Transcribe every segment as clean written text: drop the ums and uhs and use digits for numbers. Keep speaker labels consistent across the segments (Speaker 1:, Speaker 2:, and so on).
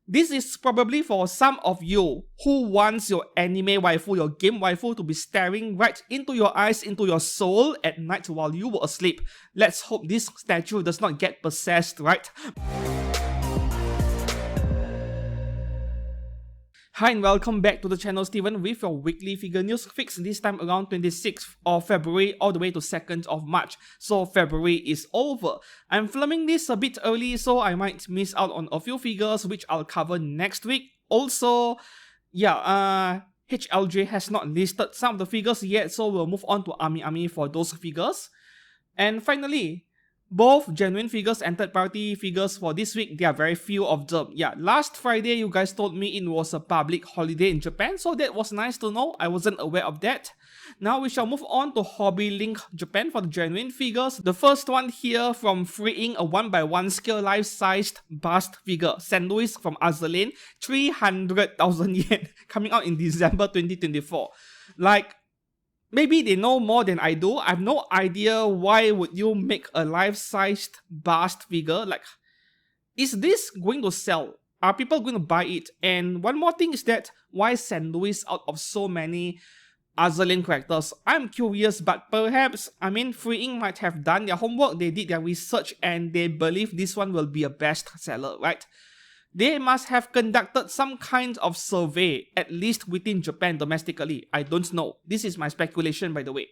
Speaker 1: This is probably for some of you who wants your anime waifu, your game waifu to be staring right into your eyes, into your soul at night while you were asleep. Let's hope this statue does not get possessed, right? Hi and welcome back to the channel, Steven, with your weekly figure news fix, this time around 26th of February all the way to 2nd of March. So February is over. I'm filming this a bit early, so I might miss out on a few figures which I'll cover next week. Also, HLJ has not listed some of the figures yet, so we'll move on to AmiAmi for those figures. And finally, both genuine figures and third-party figures for this week, there are very few of them. Yeah, last Friday you guys told me it was a public holiday in Japan, so that was nice to know. I wasn't aware of that. Now we shall move on to Hobby Link Japan for the genuine figures. The first one here from Freeing, a 1x1 scale life-sized bust figure. St. Louis from Azur, 300,000 yen, coming out in December 2024. Like, maybe they know more than I do. I have no idea why would you make a life-sized bust figure. Like, is this going to sell? Are people going to buy it? And one more thing is that, why St. Louis out of so many Azur characters? I'm curious, but perhaps, Freeing might have done their homework, they did their research, and they believe this one will be a bestseller, right? They must have conducted some kind of survey, at least within Japan domestically. I don't know. This is my speculation, by the way.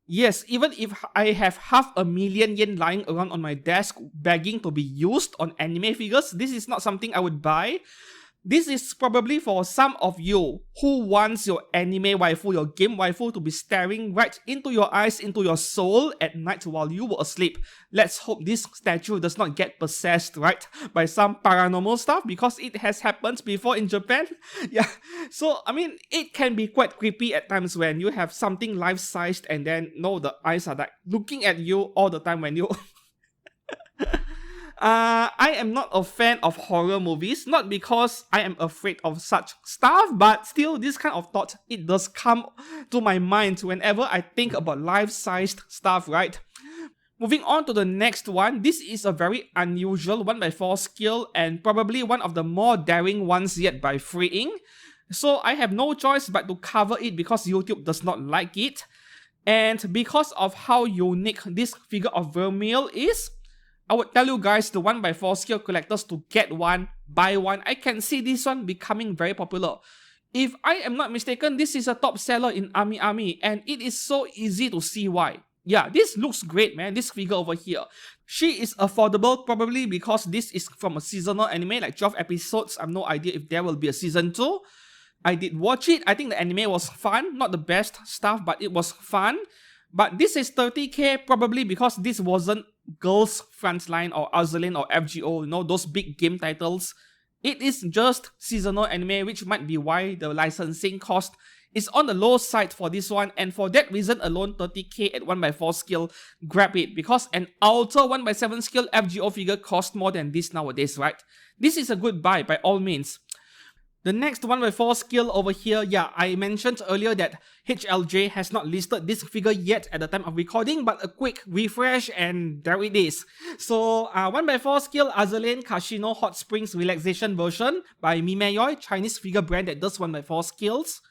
Speaker 1: Yes, even if I have 500,000 yen lying around on my desk begging to be used on anime figures, this is not something I would buy. This is probably for some of you who wants your anime waifu, your game waifu to be staring right into your eyes, into your soul at night while you were asleep. Let's hope this statue does not get possessed, right, by some paranormal stuff, because it has happened before in Japan. Yeah, so it can be quite creepy at times when you have something life-sized and then the eyes are like looking at you all the time when you... I am not a fan of horror movies, not because I am afraid of such stuff, but still this kind of thought, it does come to my mind whenever I think about life-sized stuff, right? Moving on to the next one, this is a very unusual 1x4 scale and probably one of the more daring ones yet by Freeing. So I have no choice but to cover it because YouTube does not like it. And because of how unique this figure of Vermeil is, I would tell you guys, the 1x4 scale collectors, to get one, buy one. I can see this one becoming very popular. If I am not mistaken, this is a top seller in AmiAmi, and it is so easy to see why. Yeah, this looks great, man, this figure over here. She is affordable, probably because this is from a seasonal anime, like 12 episodes. I have no idea if there will be a season 2. I did watch it. I think the anime was fun. Not the best stuff, but it was fun. But this is 30k probably because this wasn't Girls Frontline or Azur or FGO, those big game titles. It is just seasonal anime, which might be why the licensing cost is on the low side for this one, and for that reason alone, 30k at 1x4 scale, grab it, because an outer 1x7 scale FGO figure costs more than this nowadays, right? This is a good buy by all means. The next 1x4 scale over here, yeah, I mentioned earlier that HLJ has not listed this figure yet at the time of recording, but a quick refresh and there it is. So, 1x4 scale Azur Casino Hot Springs Relaxation version by Mimeoi, Chinese figure brand that does 1x4 scales.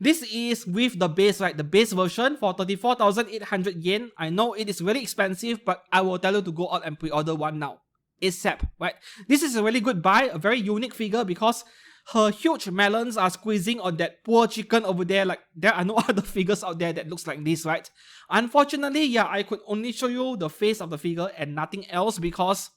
Speaker 1: This is with the base, right? The base version for 34,800 yen. I know it is really expensive, but I will tell you to go out and pre-order one now. ASAP, right? This is a really good buy, a very unique figure because her huge melons are squeezing on that poor chicken over there. Like, there are no other figures out there that looks like this, right? Unfortunately, yeah, I could only show you the face of the figure and nothing else because,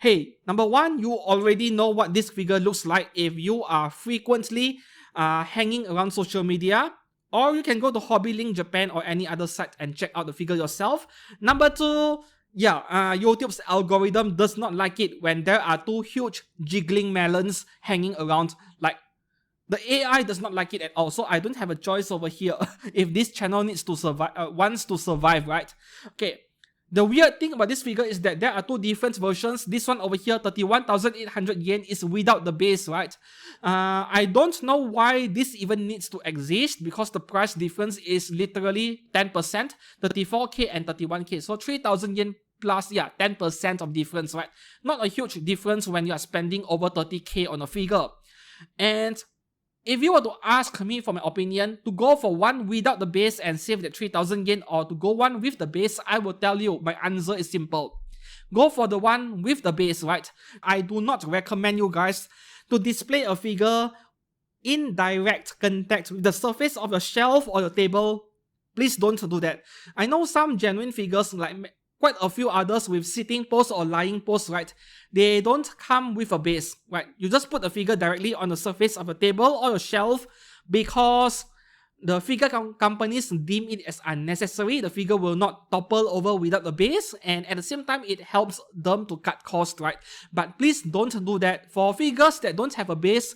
Speaker 1: hey, number one, you already know what this figure looks like if you are frequently hanging around social media. Or you can go to Hobby Link Japan or any other site and check out the figure yourself. Number two, yeah, YouTube's algorithm does not like it when there are two huge jiggling melons hanging around. Like, the AI does not like it at all. So I don't have a choice over here if this channel needs to survive, wants to survive, right? Okay. The weird thing about this figure is that there are two different versions. This one over here, 31,800 yen, is without the base, right? I don't know why this even needs to exist because the price difference is literally 10%, 34k and 31k. So 3,000 yen plus, yeah, 10% of difference, right? Not a huge difference when you are spending over 30k on a figure. And if you were to ask me for my opinion, to go for one without the base and save that 3000 yen, or to go one with the base, I will tell you my answer is simple. Go for the one with the base, right? I do not recommend you guys to display a figure in direct contact with the surface of your shelf or your table. Please don't do that. I know some genuine figures, like quite a few others with sitting pose or lying pose, right? They don't come with a base, right? You just put the figure directly on the surface of a table or your shelf because the figure companies deem it as unnecessary. The figure will not topple over without the base, and at the same time, it helps them to cut cost, right? But please don't do that. For figures that don't have a base,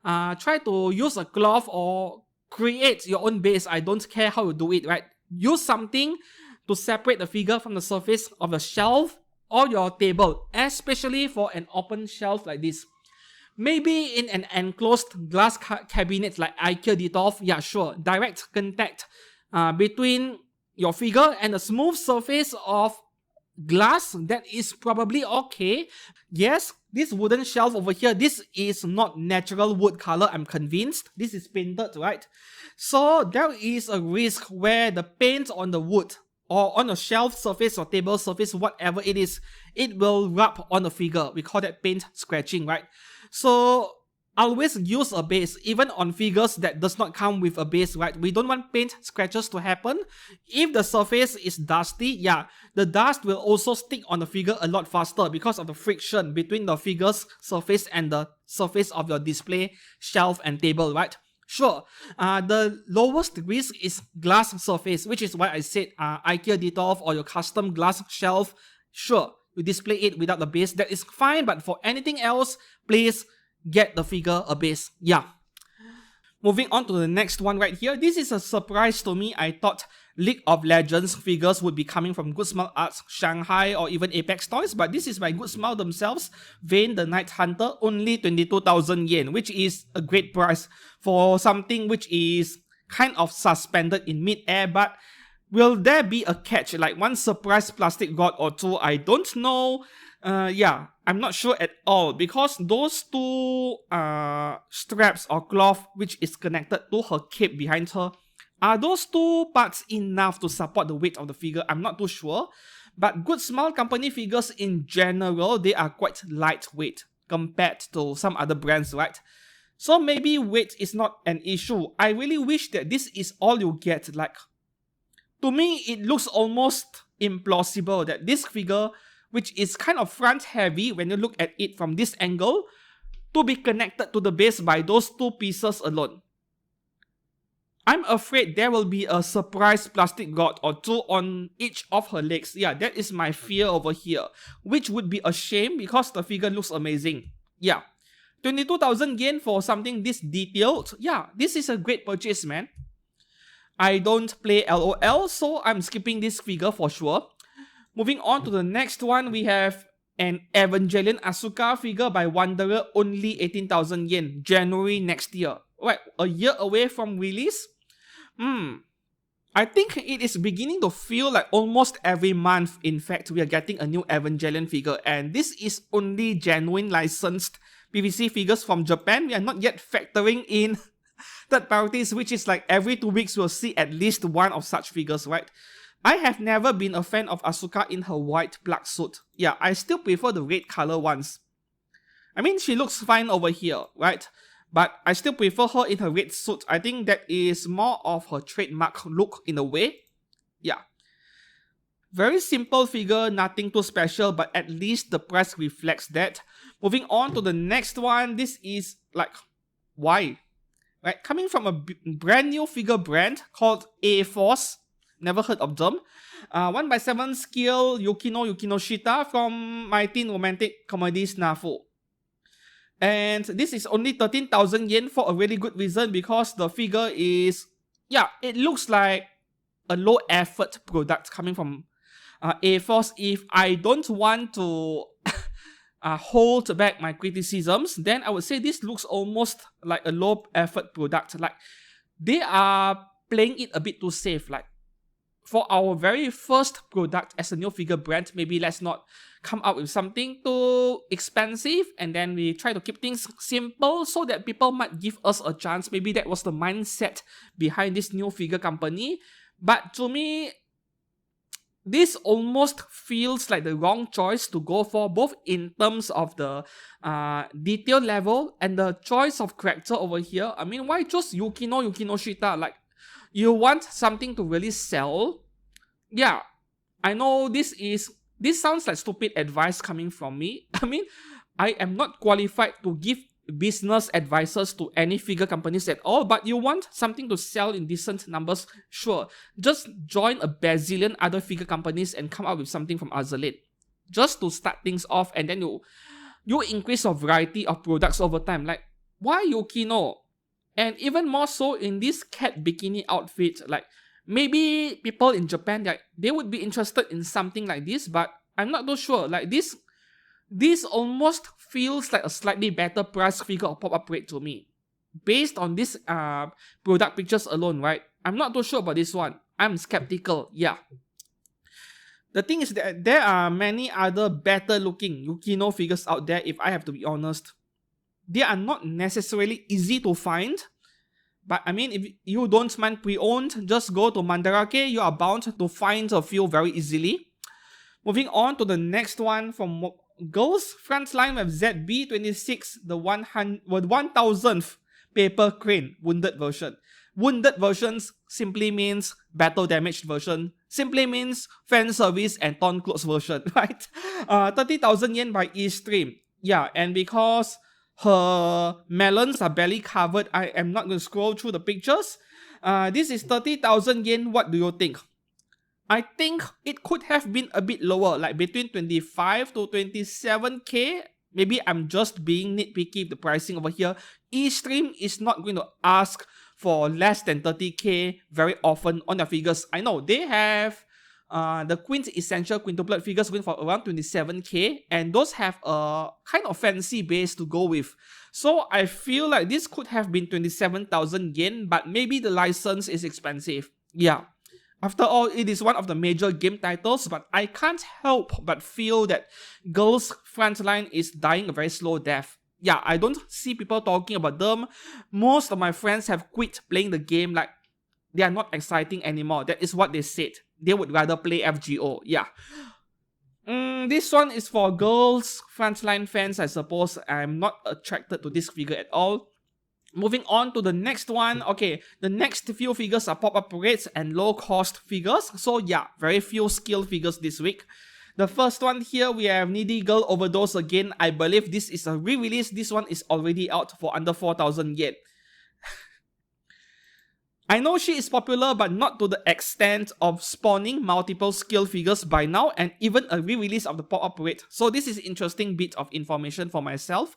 Speaker 1: try to use a cloth or create your own base. I don't care how you do it, right? Use something to separate the figure from the surface of the shelf or your table, especially for an open shelf like this. Maybe in an enclosed glass cabinet like IKEA Detolf, yeah, sure. Direct contact between your figure and the smooth surface of glass, that is probably okay. Yes, this wooden shelf over here, this is not natural wood color, I'm convinced. This is painted, right? So there is a risk where the paint on the wood or on a shelf surface or table surface, whatever it is, it will rub on the figure. We call that paint scratching, right? So always use a base, even on figures that does not come with a base, right? We don't want paint scratches to happen. If the surface is dusty, yeah, the dust will also stick on the figure a lot faster because of the friction between the figure's surface and the surface of your display shelf and table, right? Sure, the lowest risk is glass surface, which is why I said IKEA Detolf or your custom glass shelf. Sure, you display it without the base, that is fine, but for anything else, please get the figure a base. Yeah. Moving on to the next one right here. This is a surprise to me. I thought League of Legends figures would be coming from Good Smile Arts, Shanghai, or even Apex Toys, but this is by Good Smile themselves. Vayne the Night Hunter, only 22,000 yen, which is a great price for something which is kind of suspended in mid-air. But will there be a catch, like one surprise plastic god or two? I don't know. Yeah, I'm not sure at all, because those two straps or cloth which is connected to her cape behind her, are those two parts enough to support the weight of the figure? I'm not too sure. But Good Smile Company figures in general, they are quite lightweight compared to some other brands, right? So maybe weight is not an issue. I really wish that this is all you get. Like, to me, it looks almost implausible that this figure, which is kind of front heavy when you look at it from this angle, to be connected to the base by those two pieces alone. I'm afraid there will be a surprise plastic god or two on each of her legs. Yeah, that is my fear over here, which would be a shame because the figure looks amazing. Yeah, 22,000 yen for something this detailed. Yeah, this is a great purchase, man. I don't play LOL, so I'm skipping this figure for sure. Moving on to the next one, we have an Evangelion Asuka figure by Wanderer, only 18,000 yen, January next year. Right, a year away from release? I think it is beginning to feel like almost every month, in fact, we are getting a new Evangelion figure, and this is only genuine licensed PVC figures from Japan. We are not yet factoring in third parties, which is like every 2 weeks we'll see at least one of such figures, right? I have never been a fan of Asuka in her white black suit. Yeah, I still prefer the red color ones. I mean, she looks fine over here, right? But I still prefer her in her red suit. I think that is more of her trademark look in a way. Yeah. Very simple figure, nothing too special, but at least the price reflects that. Moving on to the next one, this is like, why? Right, coming from a brand new figure brand called A-Force. Never heard of them. 1x7 scale Yukino Shita from my teen romantic comedy Snafu. And this is only 13,000 yen for a really good reason, because the figure is, yeah, it looks like a low effort product coming from A-Force. If I don't want to hold back my criticisms, then I would say this looks almost like a low effort product. Like, they are playing it a bit too safe. Like, for our very first product as a new figure brand, maybe let's not come up with something too expensive, and then we try to keep things simple so that people might give us a chance. Maybe that was the mindset behind this new figure company. But to me, this almost feels like the wrong choice to go for, both in terms of the detail level and the choice of character over here. I mean, why choose Yukino Shita? Like, you want something to really sell? Yeah, I know this sounds like stupid advice coming from me. I mean, I am not qualified to give business advices to any figure companies at all, but you want something to sell in decent numbers, sure, just join a bazillion other figure companies and come up with something from Azur, just to start things off, and then you increase your variety of products over time. Like, why Yukino? And even more so in this cat bikini outfit, like, maybe people in Japan, like, they would be interested in something like this, but I'm not too sure. Like, this almost feels like a slightly better price figure or pop-up rate to me. Based on this product pictures alone, right? I'm not too sure about this one. I'm skeptical, yeah. The thing is that there are many other better looking Yukino figures out there, if I have to be honest. They are not necessarily easy to find. But I mean, if you don't mind pre-owned, just go to Mandarake. You are bound to find a few very easily. Moving on to the next one from Girls Frontline with ZB26, the 1000th paper crane wounded version. Wounded versions simply means battle damaged version, simply means fan service and torn clothes version, right? 30,000 yen by Eastream. Yeah, and because her melons are barely covered, I am not going to scroll through the pictures. This is 30,000 yen. What do you think? I think it could have been a bit lower, like between 25 to 27k. Maybe I'm just being nitpicky with the pricing over here. Eastream is not going to ask for less than 30k very often on their figures. I know they have the quintessential quintuplet figures going for around 27k, and those have a kind of fancy base to go with. So I feel like this could have been 27,000 yen, but maybe the license is expensive. Yeah. After all, it is one of the major game titles, but I can't help but feel that Girls Frontline is dying a very slow death. Yeah, I don't see people talking about them. Most of my friends have quit playing the game, like, they are not exciting anymore. That is what they said. They would rather play FGO, yeah. This one is for Girls Frontline fans, I suppose. I'm not attracted to this figure at all. Moving on to the next one. Okay, the next few figures are pop-up rates and low-cost figures. So yeah, very few skill figures this week. The first one here, we have Needy Girl Overdose again. I believe this is a re-release. This one is already out for under 4,000 yen. I know she is popular, but not to the extent of spawning multiple skill figures by now, and even a re-release of the pop-up rate. So this is an interesting bit of information for myself.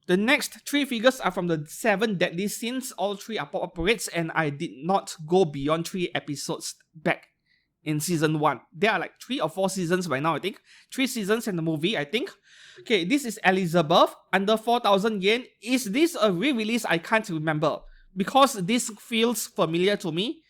Speaker 1: The next 3 figures are from the 7 Deadly Sins. All 3 are pop-up rates, and I did not go beyond 3 episodes back in season 1. There are like 3 or 4 seasons by now, I think. 3 seasons and the movie, I think. Okay, this is Elizabeth, under 4,000 yen. Is this a re-release? I can't remember, because this feels familiar to me.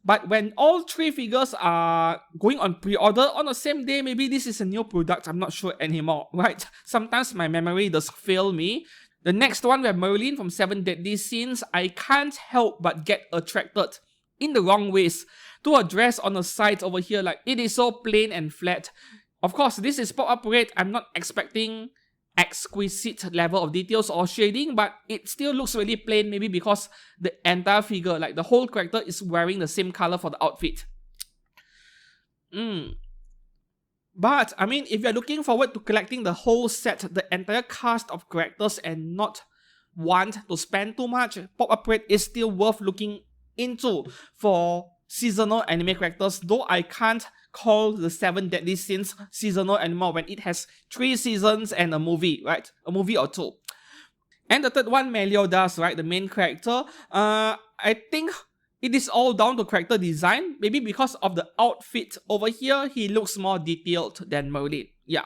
Speaker 1: But when all 3 figures are going on pre-order on the same day, maybe this is a new product. I'm not sure anymore, right? Sometimes my memory does fail me. The next one, we have Merlin from 7 Deadly Sins. I can't help but get attracted in the wrong ways to a dress on the sides over here. Like, it is so plain and flat. Of course, this is pop-up rate. I'm not expecting exquisite level of details or shading, but it still looks really plain, maybe because the entire figure, like the whole character, is wearing the same color for the outfit. But I mean, if you're looking forward to collecting the whole set, the entire cast of characters, and not want to spend too much, pop-up rate is still worth looking into for seasonal anime characters, though I can't call the 7 Deadly Sins seasonal anymore when it has 3 seasons and a movie, right? A movie or 2. And the third one, Meliodas, right? The main character. I think it is all down to character design. Maybe because of the outfit over here, he looks more detailed than Merlin. Yeah.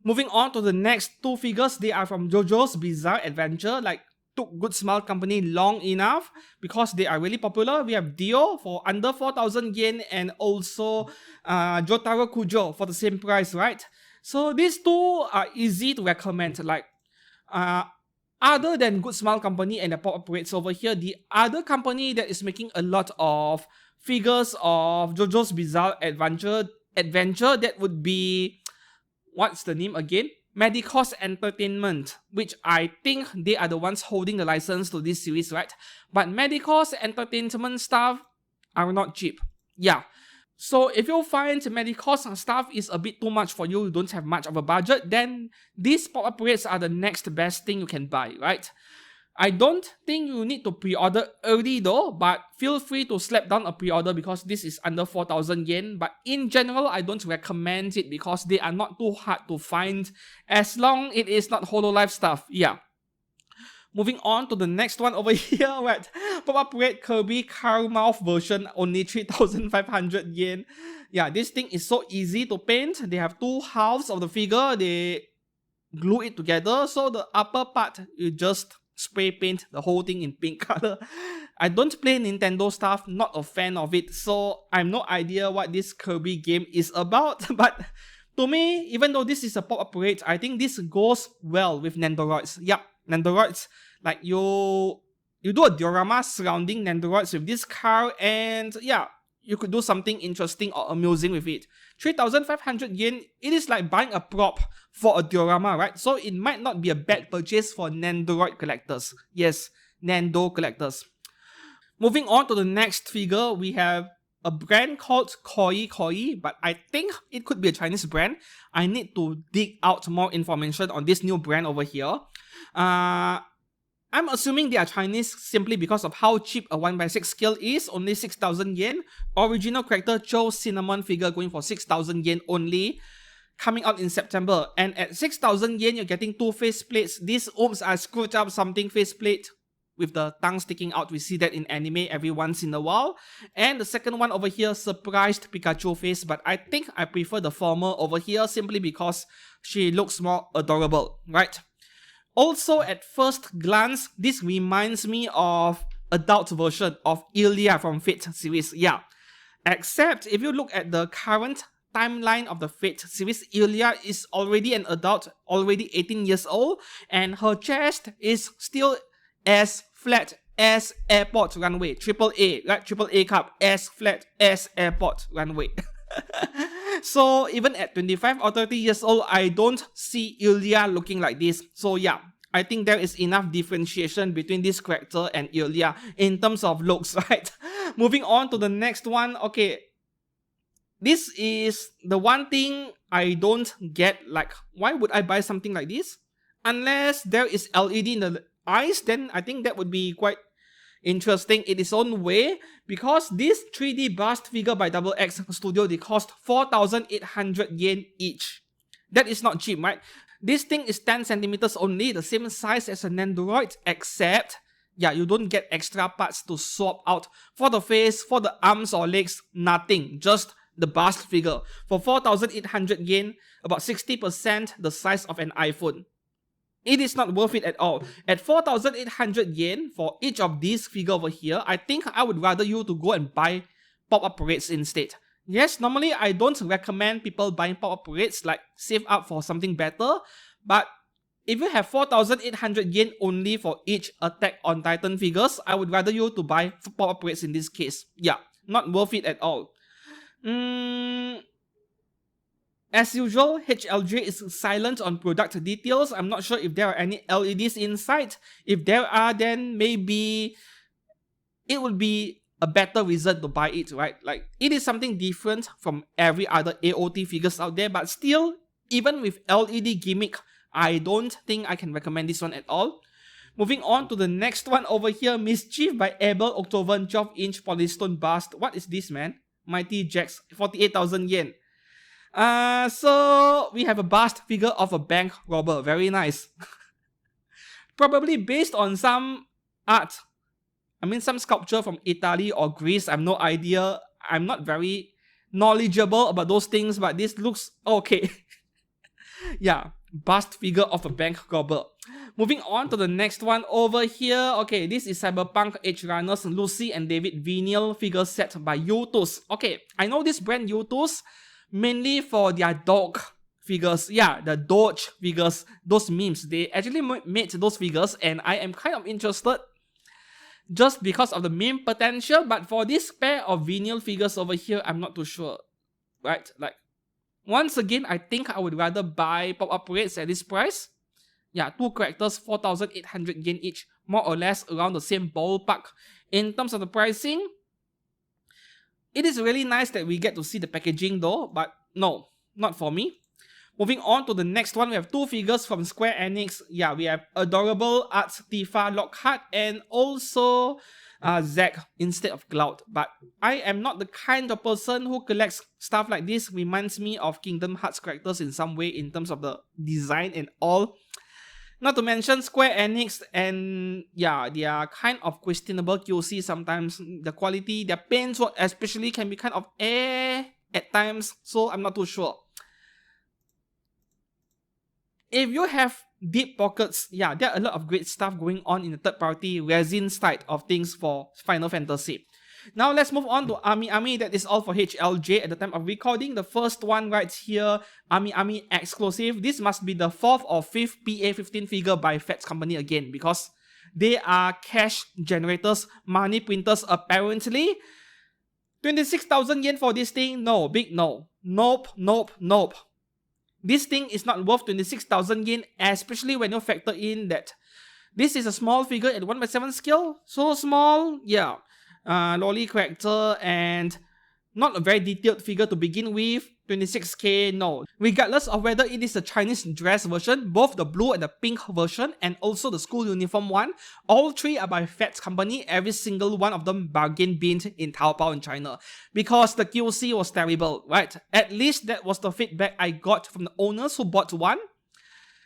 Speaker 1: Moving on to the next 2 figures, they are from JoJo's Bizarre Adventure. Like, took Good Smile Company long enough because they are really popular. We have Dio for under 4,000 yen and also Jotaro Kujo for the same price, right? So these two are easy to recommend. Like, other than Good Smile Company and the pop-up rates over here, the other company that is making a lot of figures of JoJo's Bizarre Adventure, that would be, what's the name again? Medicos Entertainment, which I think they are the ones holding the license to this series, right? But Medicos Entertainment stuff are not cheap. Yeah. So if you find Medicos stuff is a bit too much for you, you don't have much of a budget, then these pop-up rates are the next best thing you can buy, right? I don't think you need to pre-order early though, but feel free to slap down a pre-order because this is under 4,000 yen. But in general, I don't recommend it because they are not too hard to find as long it is not Hololive stuff. Yeah. Moving on to the next one over here, right? Pop-up Red Kirby Carmouth version, only 3,500 yen. Yeah, this thing is so easy to paint. They have two halves of the figure. They glue it together. So the upper part, you just spray paint the whole thing in pink color. I don't play Nintendo stuff, not a fan of it. So I have no idea what this Kirby game is about. But to me, even though this is a pop-up rate, I think this goes well with Nendoroids. Yup, Nendoroids. Like you do a diorama surrounding Nendoroids with this car, and yeah, you could do something interesting or amusing with it. 3,500 yen, it is like buying a prop for a diorama, right? So it might not be a bad purchase for Nendoroid collectors. Yes, Nendo collectors. Moving on to the next figure, we have a brand called Koi Koi, but I think it could be a Chinese brand. I need to dig out more information on this new brand over here. I'm assuming they are Chinese simply because of how cheap a 1x6 scale is, only 6,000 yen. Original character Cho Cinnamon figure going for 6,000 yen only, coming out in September. And at 6,000 yen, you're getting two faceplates. These oops, I screwed up something faceplate with the tongue sticking out. We see that in anime every once in a while. And the second one over here, surprised Pikachu face, but I think I prefer the former over here simply because she looks more adorable, right? Also, at first glance, this reminds me of adult version of Ilya from Fate series, yeah. Except, if you look at the current timeline of the Fate series, Ilya is already an adult, already 18 years old, and her chest is still as flat as airport runway, AAA, right? AAA cup, as flat as airport runway. So even at 25 or 30 years old, I don't see Ilya looking like this. So yeah, I think there is enough differentiation between this character and Ilya in terms of looks, right? Moving on to the next one. Okay, this is the one thing I don't get. Like, why would I buy something like this? Unless there is LED in the eyes, then I think that would be quite interesting in its own way, because this 3D bust figure by XX Studio, they cost 4,800 yen each. That is not cheap, right? This thing is 10 centimeters only, the same size as a Nendoroid, except, yeah, you don't get extra parts to swap out for the face, for the arms or legs, nothing, just the bust figure. For 4,800 yen, about 60% the size of an iPhone. It is not worth it at all. At 4,800 yen for each of these figures over here, I think I would rather you to go and buy pop-up rates instead. Yes, normally I don't recommend people buying pop-up rates, like save up for something better. But if you have 4,800 yen only for each Attack on Titan figures, I would rather you to buy pop-up rates in this case. Yeah, not worth it at all. As usual, HLJ is silent on product details. I'm not sure if there are any LEDs inside. If there are, then maybe it would be a better reason to buy it, right? Like, it is something different from every other AOT figures out there, but still, even with LED gimmick, I don't think I can recommend this one at all. Moving on to the next one over here, Mischief by Abel October 12-inch polystone bust. What is this, man? Mighty Jax, 48,000 yen. So we have a bust figure of a bank robber. Very nice. Probably based on some art. I mean, some sculpture from Italy or Greece. I have no idea. I'm not very knowledgeable about those things, but this looks okay. Yeah. bust figure of a bank robber. Moving on to the next one over here. Okay, this is Cyberpunk Edge Runners Lucy and David vinyl figure set by Yotos. Okay, I know this brand Yotos mainly for their dog figures. Yeah, the Doge figures, those memes. They actually made those figures, and I am kind of interested just because of the meme potential. But for this pair of vinyl figures over here, I'm not too sure. Right, like, once again, I think I would rather buy pop-up rates at this price. Yeah, 2 characters, 4,800 yen each, more or less around the same ballpark. In terms of the pricing, it is really nice that we get to see the packaging though, but no, not for me. Moving on to the next one, we have 2 figures from Square Enix. Yeah, we have Adorable Arts Tifa Lockhart and also Zack instead of Cloud. But I am not the kind of person who collects stuff like this. Reminds me of Kingdom Hearts characters in some way in terms of the design and all. Not to mention Square Enix, and yeah, they are kind of questionable QC sometimes. The quality, their paints especially can be kind of at times, so I'm not too sure. If you have deep pockets, yeah, there are a lot of great stuff going on in the third-party resin side of things for Final Fantasy. Now let's move on to AmiAmi. That is all for HLJ at the time of recording. The first one right here, AmiAmi exclusive. This must be the 4th or 5th PA15 figure by Fats Company again, because they are cash generators, money printers apparently. 26,000 yen for this thing? No, big no. Nope, nope, nope. This thing is not worth 26,000 yen, especially when you factor in that this is a small figure at 1/7 scale. So small, yeah. Lolly character and not a very detailed figure to begin with. 26k, no. Regardless of whether it is the Chinese dress version, both the blue and the pink version, and also the school uniform one, all 3 are by Fats Company. Every single one of them bargain binned in Taobao in China, because the QC was terrible, right? At least that was the feedback I got from the owners who bought one.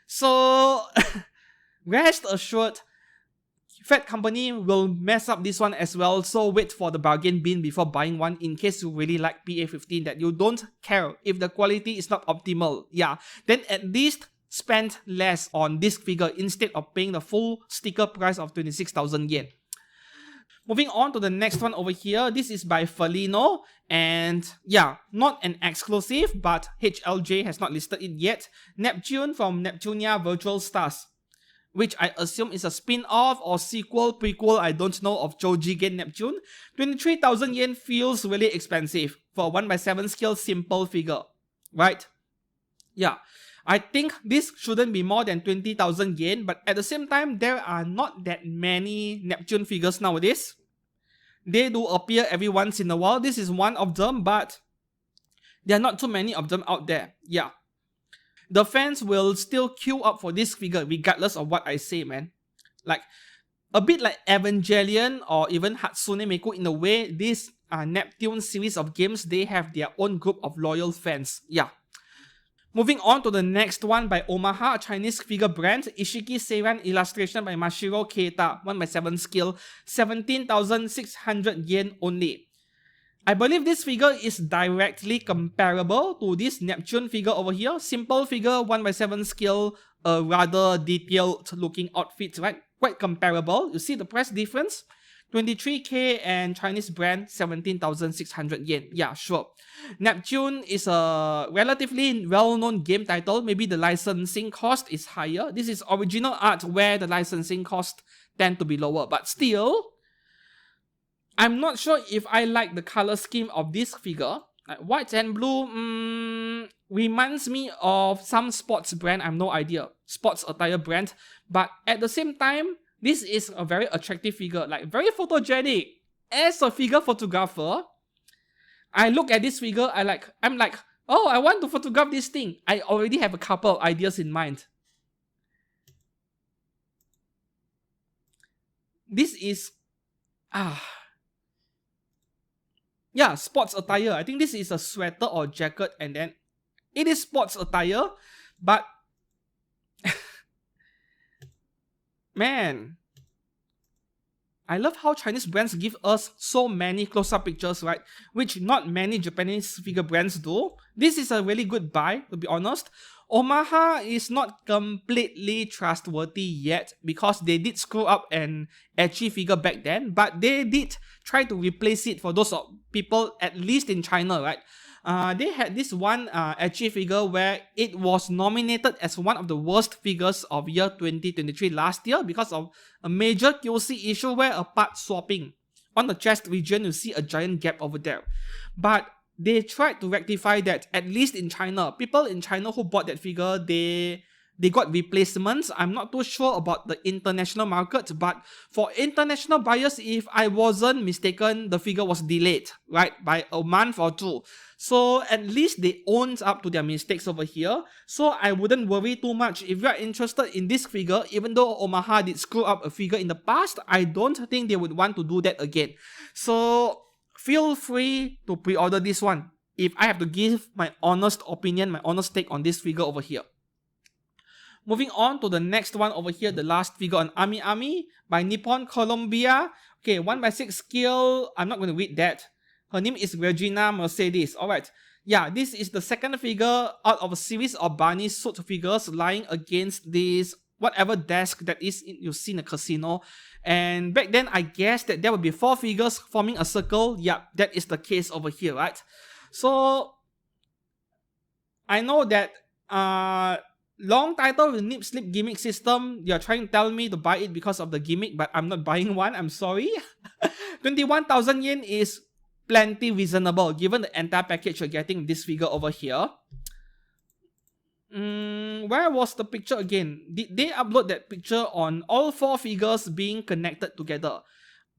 Speaker 1: So rest assured, Fat Company will mess up this one as well, so wait for the bargain bin before buying one in case you really like PA15, that you don't care if the quality is not optimal. Yeah, then at least spend less on this figure instead of paying the full sticker price of 26,000 yen. Moving on to the next one over here, this is by Felino, and yeah, not an exclusive, but HLJ has not listed it yet. Neptune from Neptunia Virtual Stars, which I assume is a spin-off or sequel, prequel, I don't know, of Joujigen Neptune. 23,000 yen feels really expensive for a 1/7 scale simple figure, right? Yeah, I think this shouldn't be more than 20,000 yen, but at the same time, there are not that many Neptune figures nowadays. They do appear every once in a while. This is one of them, but there are not too many of them out there. Yeah. The fans will still queue up for this figure regardless of what I say, man. Like, a bit like Evangelion or even Hatsune Miku in a way, this Neptune series of games, they have their own group of loyal fans. Yeah. Moving on to the next one by Omaha, a Chinese figure brand. Ishiki Seiran illustration by Mashiro Keita, 1/7 scale, 17,600 yen only. I believe this figure is directly comparable to this Neptune figure over here. Simple figure, 1/7 scale, a rather detailed looking outfit, right? Quite comparable. You see the price difference? 23k and Chinese brand, 17,600 yen. Yeah, sure. Neptune is a relatively well-known game title. Maybe the licensing cost is higher. This is original art where the licensing cost tend to be lower. But still, I'm not sure if I like the color scheme of this figure. Like white and blue reminds me of some sports brand. I have no idea. Sports attire brand. But at the same time, this is a very attractive figure. Like very photogenic. As a figure photographer, I look at this figure, I'm like, oh, I want to photograph this thing. I already have a couple of ideas in mind. This is yeah, sports attire. I think this is a sweater or jacket, and then it is sports attire, but man, I love how Chinese brands give us so many close-up pictures, right? Which not many Japanese figure brands do. This is a really good buy, to be honest. Omaha is not completely trustworthy yet because they did screw up an edgy figure back then, but they did try to replace it for those people, at least in China, right? They had this one edgy figure where it was nominated as one of the worst figures of year 2023 last year because of a major QC issue where a part swapping. On the chest region, you see a giant gap over there. But they tried to rectify that, at least in China. People in China who bought that figure, they got replacements. I'm not too sure about the international market, but for international buyers, if I wasn't mistaken, the figure was delayed, right, by a month or two. So at least they owned up to their mistakes over here. So I wouldn't worry too much. If you are interested in this figure, even though Omaha did screw up a figure in the past, I don't think they would want to do that again. So feel free to pre-order this one if I have to give my honest opinion, my honest take on this figure over here. Moving on to the next one over here, the last figure on AmiAmi by Nippon Columbia. Okay, 1x6 scale. I'm not going to read that. Her name is Regina Mercedes. Alright. Yeah, this is the second figure out of a series of Barney suit figures lying against this whatever desk that is you see in a casino. And back then, I guess that there would be 4 figures forming a circle. Yeah, that is the case over here, right? So, I know that long title with nip slip gimmick system, you're trying to tell me to buy it because of the gimmick, but I'm not buying one, I'm sorry. 21,000 yen is plenty reasonable given the entire package you're getting this figure over here. Where was the picture again? Did they upload that picture on all 4 figures being connected together?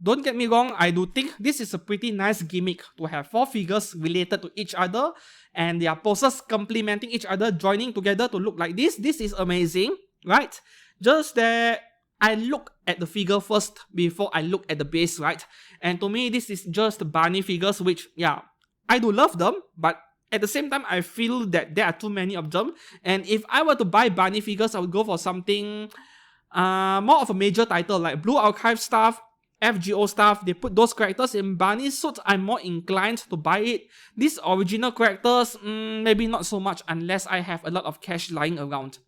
Speaker 1: Don't get me wrong, I do think this is a pretty nice gimmick to have 4 figures related to each other and their poses complementing each other, joining together to look like this. This is amazing, right? Just that I look at the figure first before I look at the base, right? And to me, this is just Barney figures, which, yeah, I do love them, but at the same time, I feel that there are too many of them. And if I were to buy Barney figures, I would go for something more of a major title like Blue Archive stuff, FGO stuff. They put those characters in Barney suits, I'm more inclined to buy it. These original characters, maybe not so much unless I have a lot of cash lying around.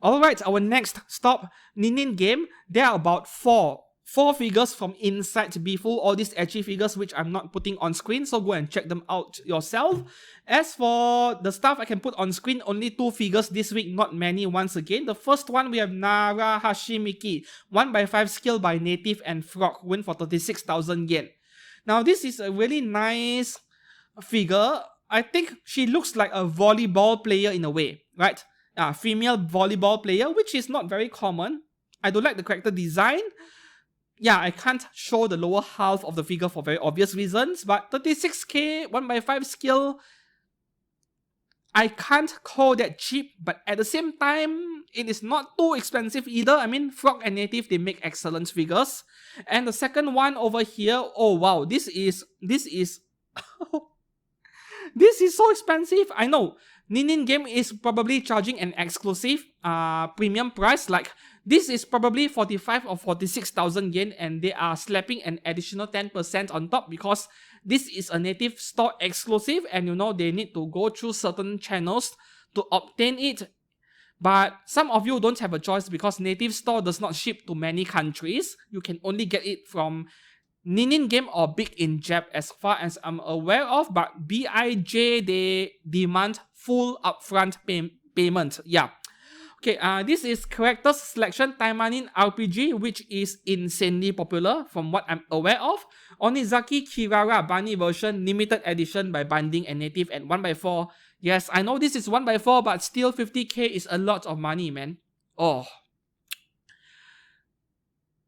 Speaker 1: Alright, our next stop, Ninin Game. There are about 4 figures from inside Bifu, all these edgy figures which I'm not putting on screen, so go and check them out yourself. As for the stuff I can put on screen, only 2 figures this week, not many once again. The first one, we have Nara Hashimiki, 1x5 scale by Native and Frog, win for 36,000 yen. Now this is a really nice figure. I think she looks like a volleyball player in a way, right? Female volleyball player, which is not very common. I don't like the character design. Yeah, I can't show the lower half of the figure for very obvious reasons, but 36k, 1x5 scale, I can't call that cheap, but at the same time, it is not too expensive either. I mean, Frog and Native, they make excellent figures. And the second one over here, oh wow, this is this is so expensive. I know, Ninin Game is probably charging an exclusive premium price, like this is probably 45 or 46,000 yen, and they are slapping an additional 10% on top because this is a Native store exclusive and you know they need to go through certain channels to obtain it. But some of you don't have a choice because Native store does not ship to many countries. You can only get it from Ninin Game or Big in Jap as far as I'm aware of, but BIJ, they demand full upfront payment. Yeah. Okay, this is Characters Selection Taimanin RPG, which is insanely popular from what I'm aware of. Onizaki Kirara Bunny version, limited edition by Binding and Native at 1x4. Yes, I know this is 1x4, but still 50k is a lot of money, man. Oh.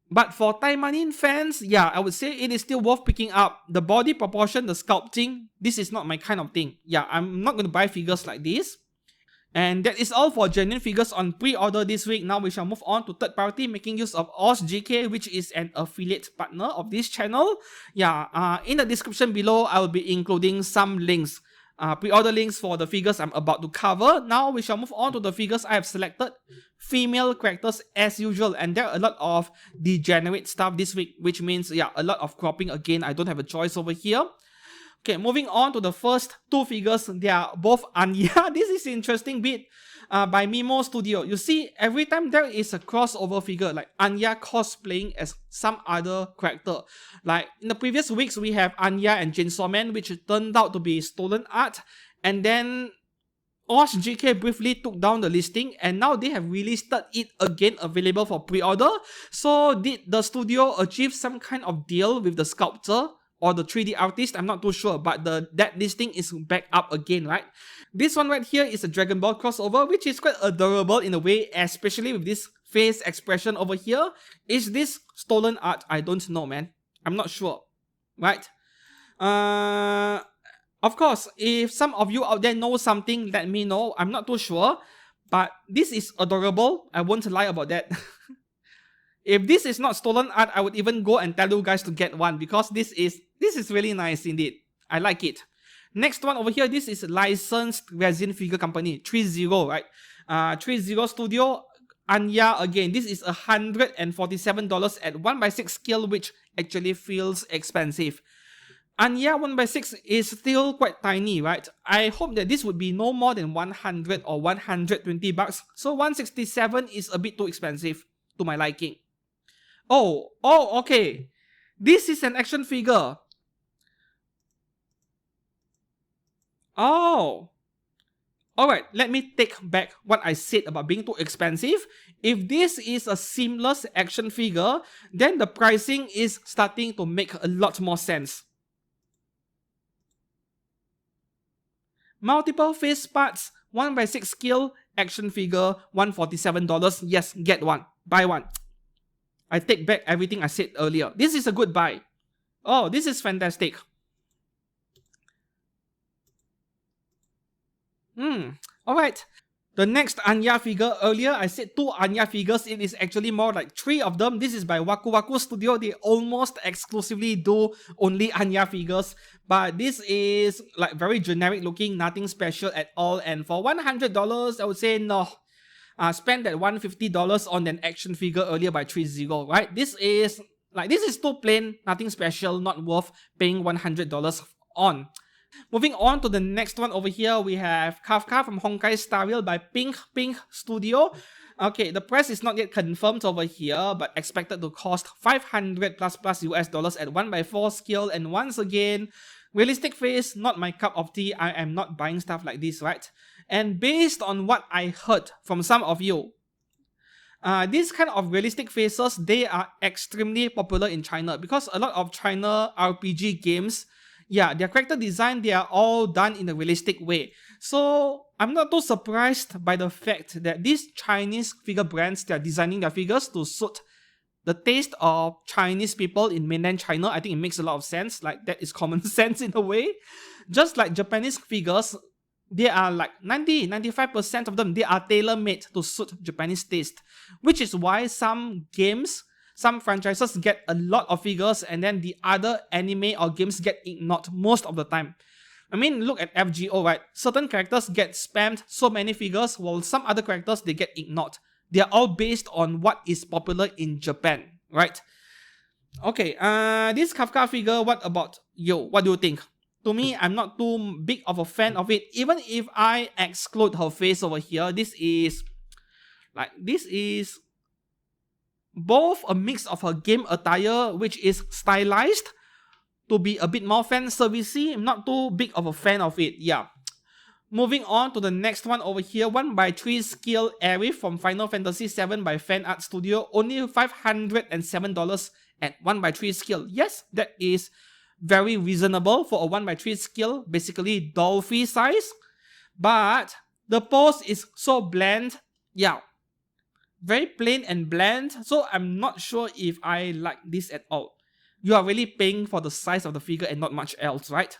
Speaker 1: But for Taimanin fans, yeah, I would say it is still worth picking up. The body proportion, the sculpting, this is not my kind of thing. Yeah, I'm not going to buy figures like this. And that is all for genuine figures on pre-order this week. Now we shall move on to third party, making use of OzGK, which is an affiliate partner of this channel. Yeah, in the description below, I will be including some links. pre-order links for the figures I'm about to cover. Now we shall move on to the figures I have selected. Female characters as usual, and there are a lot of degenerate stuff this week, which means yeah, a lot of cropping again. I don't have a choice over here. Okay, moving on to the first two figures. They are both Anya. This is interesting bit by Mimo Studio. You see, every time there is a crossover figure, like Anya cosplaying as some other character. Like in the previous weeks, we have Anya and Chainsaw Man, which turned out to be stolen art. And then Osh GK briefly took down the listing, and now they have released it again available for pre-order. So did the studio achieve some kind of deal with the sculptor or the 3D artist? I'm not too sure, but that listing is back up again, right? This one right here is a Dragon Ball crossover, which is quite adorable in a way, especially with this face expression over here. Is this stolen art? I don't know, man. I'm not sure, right? Of course, if some of you out there know something, let me know. I'm not too sure, but this is adorable. I won't lie about that. If this is not stolen art, I would even go and tell you guys to get one, because this is really nice indeed. I like it. Next one over here, this is licensed resin figure company, 30, right? 30 Studio, Anya again. This is $147 at 1/6 scale, which actually feels expensive. Anya 1/6 is still quite tiny, right? I hope that this would be no more than 100 or 120 bucks. So 167 is a bit too expensive to my liking. Oh, okay. This is an action figure. Oh. Alright, let me take back what I said about being too expensive. If this is a seamless action figure, then the pricing is starting to make a lot more sense. Multiple face parts, 1/6 scale, action figure, $147. Yes, get one. Buy one. I take back everything I said earlier. This is a good buy. Oh, this is fantastic. Alright. The next Anya figure, earlier I said 2 Anya figures. It is actually more like 3 of them. This is by Waku Waku Studio. They almost exclusively do only Anya figures. But this is like very generic looking, nothing special at all. And for $100, I would say no. Spend that $150 on an action figure earlier by 30, right? This is too plain, nothing special, not worth paying $100 on. Moving on to the next one over here, we have Kafka from Honkai Star Rail by Pink Studio. Okay, the price is not yet confirmed over here, but expected to cost $500 plus US dollars at 1/4 scale. And once again, realistic face, not my cup of tea. I am not buying stuff like this, right? And based on what I heard from some of you, these kind of realistic faces, they are extremely popular in China, because a lot of China RPG games, yeah, their character design, they are all done in a realistic way. So I'm not too surprised by the fact that these Chinese figure brands, they are designing their figures to suit the taste of Chinese people in mainland China. I think it makes a lot of sense. Like, that is common sense in a way. Just like Japanese figures, they are like 90-95% of them, they are tailor-made to suit Japanese taste. Which is why some games, some franchises get a lot of figures, and then the other anime or games get ignored most of the time. I mean, look at FGO, right? Certain characters get spammed so many figures, while some other characters, they get ignored. They are all based on what is popular in Japan, right? Okay, this Kafka figure, what about you? What do you think? To me, I'm not too big of a fan of it. Even if I exclude her face over here, this is both a mix of her game attire, which is stylized to be a bit more fan servicey. I'm not too big of a fan of it, yeah. Moving on to the next one over here, 1/3 scale Aerith from Final Fantasy VII by Fan Art Studio, only $507 at 1/3 scale. Yes, that is very reasonable for a 1/3 scale, basically Dolphy size. But the pose is so bland, yeah, very plain and bland, so I'm not sure if I like this at all. You are really paying for the size of the figure and not much else, right?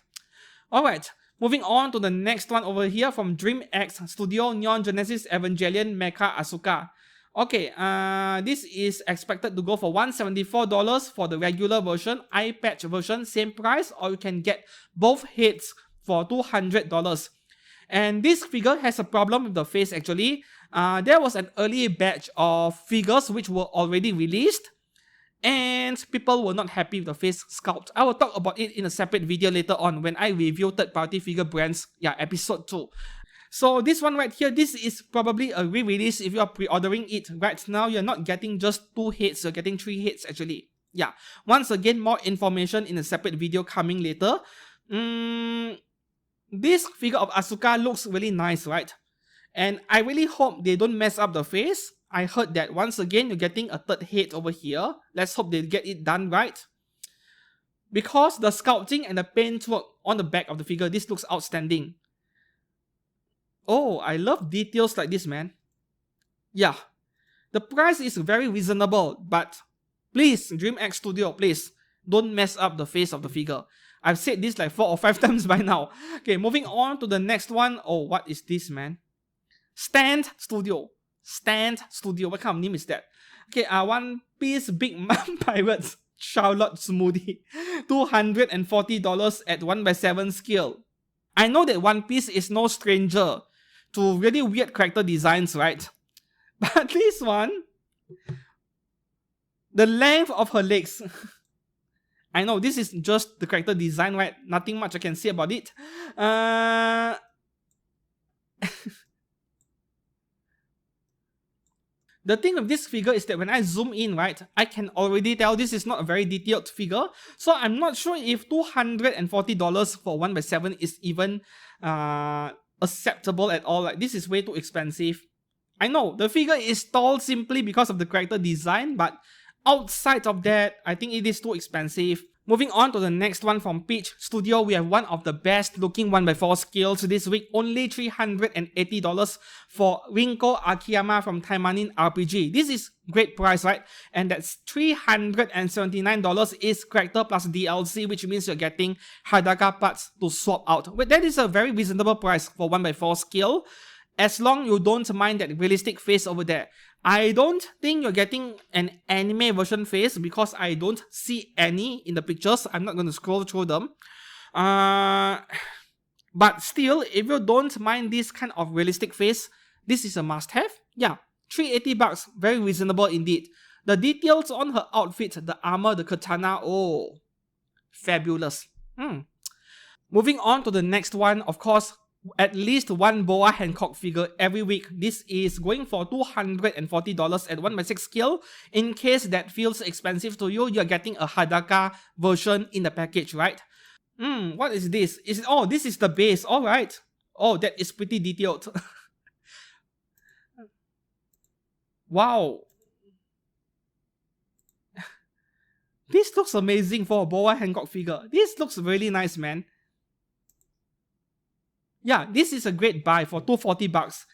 Speaker 1: Alright, moving on to the next one over here from DreamX Studio, Neon Genesis Evangelion Mecha Asuka. Okay, this is expected to go for $174 for the regular version, eye patch version, same price, or you can get both heads for $200. And this figure has a problem with the face actually. There was an early batch of figures which were already released, and people were not happy with the face sculpt. I will talk about it in a separate video later on when I review third-party figure brands, episode 2. So this one right here, this is probably a re-release. If you are pre-ordering it right now, you're not getting just 2 heads, you're getting 3 heads actually. Yeah, once again, more information in a separate video coming later. This figure of Asuka looks really nice, right? And I really hope they don't mess up the face. I heard that once again, you're getting a 3rd head over here. Let's hope they get it done right. Because the sculpting and the paintwork on the back of the figure, this looks outstanding. Oh, I love details like this, man. Yeah, the price is very reasonable, but please, DreamX Studio, please, don't mess up the face of the figure. I've said this like 4 or 5 times by now. Okay, moving on to the next one. Oh, what is this, man? Stand Studio. Stand Studio. What kind of name is that? Okay, One Piece Big Mom Pirates Charlotte Smoothie. $240 at 1/7 scale. I know that One Piece is no stranger to really weird character designs, right? But this one, the length of her legs. I know this is just the character design, right? Nothing much I can say about it. The thing with this figure is that when I zoom in, right, I can already tell this is not a very detailed figure. So I'm not sure if $240 for 1/7 is even acceptable at all. Like, this is way too expensive. I know the figure is tall simply because of the character design, but outside of that, I think it is too expensive. Moving on to the next one from Peach Studio, we have one of the best looking 1/4 scales this week. Only $380 for Rinko Akiyama from Taimanin RPG. This is great price, right? And that's $379 is character plus DLC, which means you're getting Hadaka parts to swap out. But that is a very reasonable price for 1/4 scale, as long you don't mind that realistic face over there. I don't think you're getting an anime version face because I don't see any in the pictures. I'm not going to scroll through them. But still, if you don't mind this kind of realistic face, this is a must-have. Yeah, $380, very reasonable indeed. The details on her outfit, the armor, the katana, oh, fabulous. Moving on to the next one, of course, at least one Boa Hancock figure every week. This is going for $240 at 1/6 scale. In case that feels expensive to you, you're getting a Hadaka version in the package, right? What is this? Oh, this is the base. All right. Oh, that is pretty detailed. Wow. This looks amazing for a Boa Hancock figure. This looks really nice, man. Yeah, this is a great buy for $240.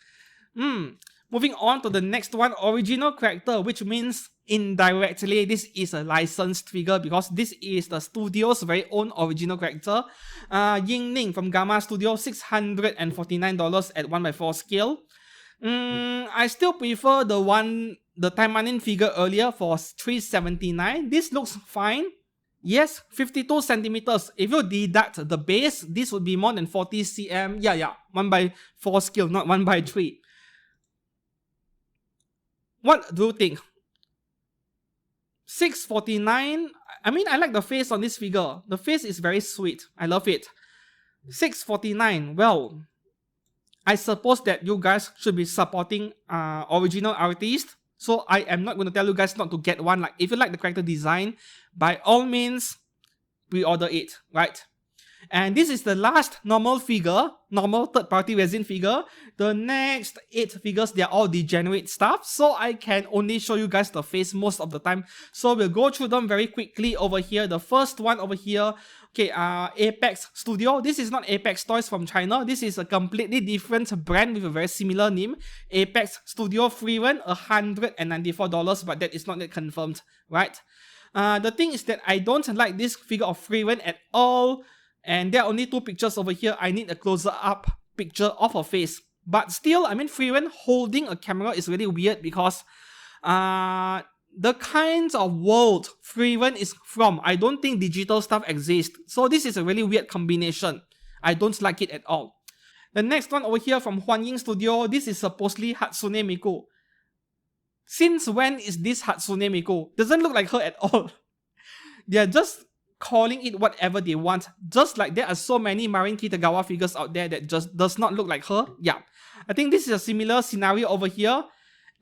Speaker 1: Moving on to the next one, original character, which means indirectly this is a licensed figure because this is the studio's very own original character. Yingning from Gamma Studio, $649 at 1/4 scale. I still prefer the Taimanin figure earlier for $379. This looks fine. Yes, 52 centimeters. If you deduct the base, this would be more than 40 cm. Yeah, 1/4 scale, not 1/3. What do you think? $649. I mean, I like the face on this figure. The face is very sweet. I love it. $649. Well, I suppose that you guys should be supporting original artists. So I am not going to tell you guys not to get one. Like, if you like the character design, by all means, pre-order it, right? And this is the last normal figure, normal third-party resin figure. The next 8 figures, they are all degenerate stuff. So I can only show you guys the face most of the time. So we'll go through them very quickly over here. The first one over here, okay, Apex Studio. This is not Apex Toys from China. This is a completely different brand with a very similar name. Apex Studio free run, $194, but that is not yet confirmed, right? The thing is that I don't like this figure of free run at all. And there are only 2 pictures over here. I need a closer up picture of her face. But still, I mean, Freewen holding a camera is really weird because the kinds of world Freewen is from, I don't think digital stuff exists. So this is a really weird combination. I don't like it at all. The next one over here from Huan Ying Studio, this is supposedly Hatsune Miku. Since when is this Hatsune Miku? Doesn't look like her at all. They're just calling it whatever they want. Just like there are so many Marin Kitagawa figures out there that just does not look like her. Yeah, I think this is a similar scenario over here.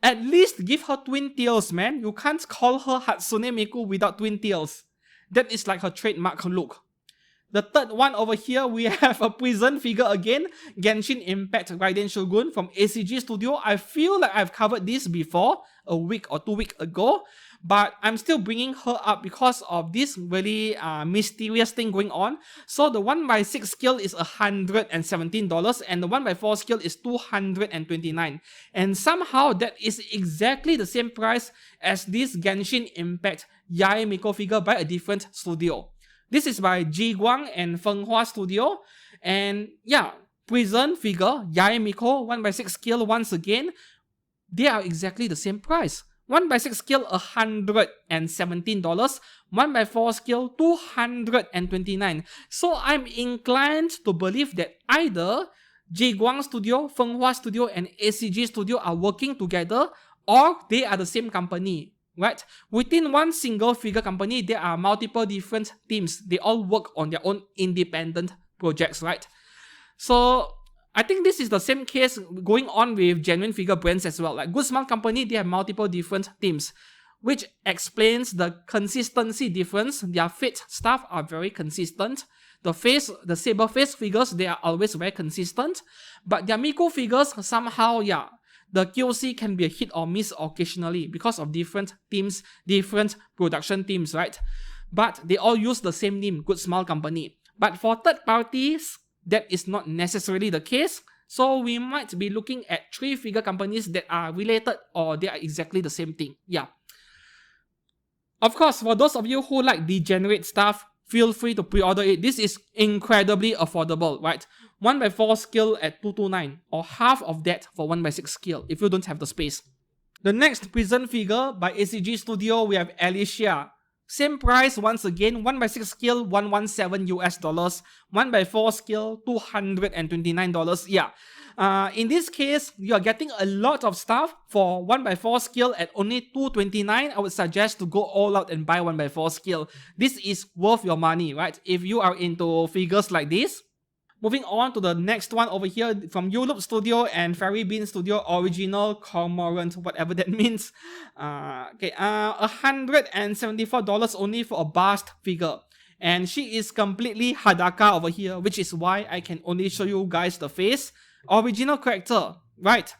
Speaker 1: At least give her twin tails, man. You can't call her Hatsune Miku without twin tails. That is like her trademark look. The third one over here, we have a prison figure again. Genshin Impact Raiden Shogun from ACG Studio. I feel like I've covered this before, a week or 2 weeks ago. But I'm still bringing her up because of this really mysterious thing going on. So the 1x6 scale is $117 and the 1x4 scale is $229. And somehow that is exactly the same price as this Genshin Impact Yae Miko figure by a different studio. This is by Ji Guang and Feng Hua Studio. And yeah, prison figure, Yae Miko, 1x6 scale once again. They are exactly the same price. 1x6 scale $117, 1x4 scale $229. So I'm inclined to believe that either Ji Guang Studio, Feng Hua Studio, and ACG Studio are working together, or they are the same company. Right? Within one single figure company, there are multiple different teams. They all work on their own independent projects, right? So I think this is the same case going on with genuine figure brands as well. Like Good Smile Company, they have multiple different teams, which explains the consistency difference. Their Fate stuff are very consistent. The Saber Face figures, they are always very consistent. But their Miko figures, somehow, yeah, the QC can be a hit or miss occasionally because of different teams, different production teams, right? But they all use the same name, Good Smile Company. But for third parties, that is not necessarily the case. So we might be looking at 3 figure companies that are related or they are exactly the same thing. Yeah. Of course, for those of you who like degenerate stuff, feel free to pre-order it. This is incredibly affordable, right? 1x4 scale at $229 or half of that for 1x6 scale if you don't have the space. The next prison figure by ACG Studio, we have Alicia. Same price once again, 1x6 scale $117 US, 1x4 scale $229. Yeah. In this case, you are getting a lot of stuff for 1x4 scale at only $229. I would suggest to go all out and buy 1x4 scale. This is worth your money, right? If you are into figures like this. Moving on to the next one over here from Uloop Studio and Fairy Bean Studio, original Cormorant, whatever that means. $174 only for a bust figure. And she is completely Hadaka over here, which is why I can only show you guys the face. Original character, right?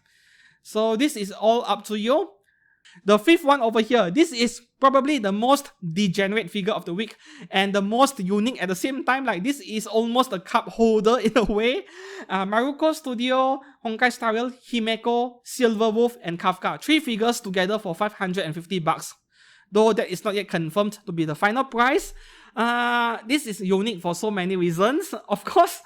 Speaker 1: So this is all up to you. The fifth one over here, this is probably the most degenerate figure of the week and the most unique at the same time. Like, this is almost a cup holder in a way. Maruko Studio, Honkai Star Rail, Himeko, Silver Wolf, and Kafka. 3 figures together for $550. Though that is not yet confirmed to be the final price. This is unique for so many reasons. Of course,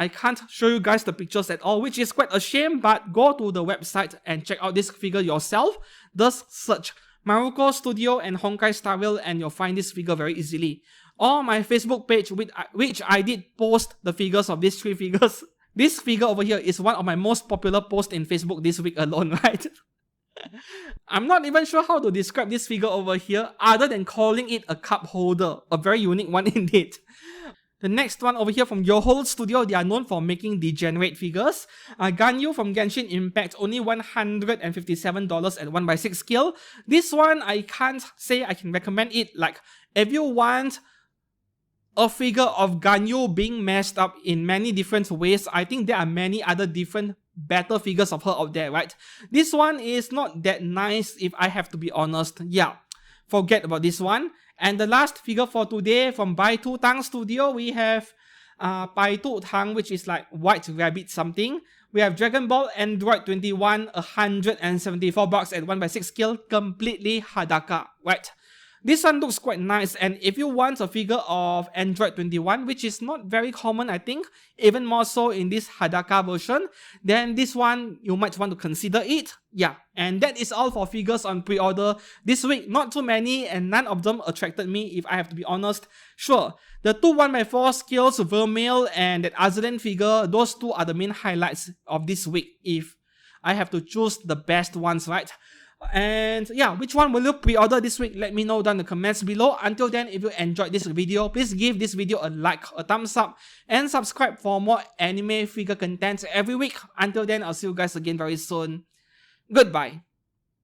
Speaker 1: I can't show you guys the pictures at all, which is quite a shame, but go to the website and check out this figure yourself. Just search Maruko Studio and Honkai Star Rail and you'll find this figure very easily. Or my Facebook page, which I did post the figures of these 3 figures. This figure over here is one of my most popular posts in Facebook this week alone, right? I'm not even sure how to describe this figure over here other than calling it a cup holder. A very unique one indeed. The next one over here from Yohol Studio, they are known for making degenerate figures. Ganyu from Genshin Impact, only $157 at 1x6 scale. This one, I can't say I can recommend it. Like, if you want a figure of Ganyu being messed up in many different ways, I think there are many other different better figures of her out there, right? This one is not that nice if I have to be honest. Yeah, forget about this one. And the last figure for today from Bai Tu Tang Studio, we have Bai Tu Tang, which is like White Rabbit something. We have Dragon Ball Android 21, $174 at 1x6 scale, completely Hadaka, right? This one looks quite nice, and if you want a figure of Android 21, which is not very common I think, even more so in this Hadaka version, then this one you might want to consider it. Yeah, and that is all for figures on pre-order this week. Not too many, and none of them attracted me if I have to be honest. Sure, the two 1x4 scales Vermeil and that Azur figure, those two are the main highlights of this week if I have to choose the best ones, right? And yeah, which one will you pre-order this week? Let me know down in the comments below. Until then, if you enjoyed this video, please give this video a like, a thumbs up, and subscribe for more anime figure content every week. Until then, I'll see you guys again very soon. Goodbye.